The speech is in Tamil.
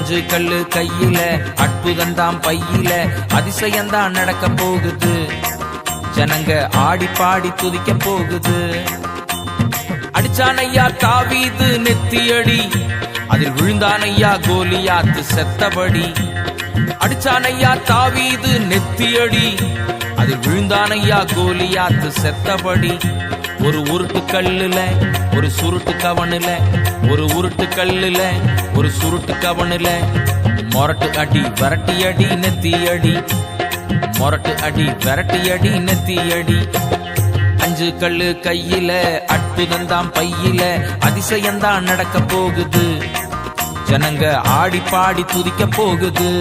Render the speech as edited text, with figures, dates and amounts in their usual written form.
5 கல்லு கையில, அற்புதந்தாம் பையில, அதிசயந்தான் நடக்க போகுது. ஜனங்க ஆடி பாடி துதிக்க போகுது. அடிச்சானையா தாவீது நெத்தியடி, அதில் விழுந்தானையா கோலியாத்து செத்தபடி. அடிச்சானையா தாவீது நெத்தியடி, அதில் விழுந்தானையா கோலியாத்து செத்தபடி. ஒரு உருட்டு கல்லுல ஒரு சுருட்டு கவனுல, ஒரு உருட்டு கல்லுல ஒரு சுருட்டு கவனுல, மொரட்டு அடி விரட்டி அடி நெத்தியடி, மொரட்டு அடி விரட்டி அடி நெத்தியடி. 5 கல்லு கையில, அற்புதந்தாம் பையில, அதிசயந்தான் நடக்க போகுது. ஜனங்க ஆடி பாடி துதிக்க போகுது.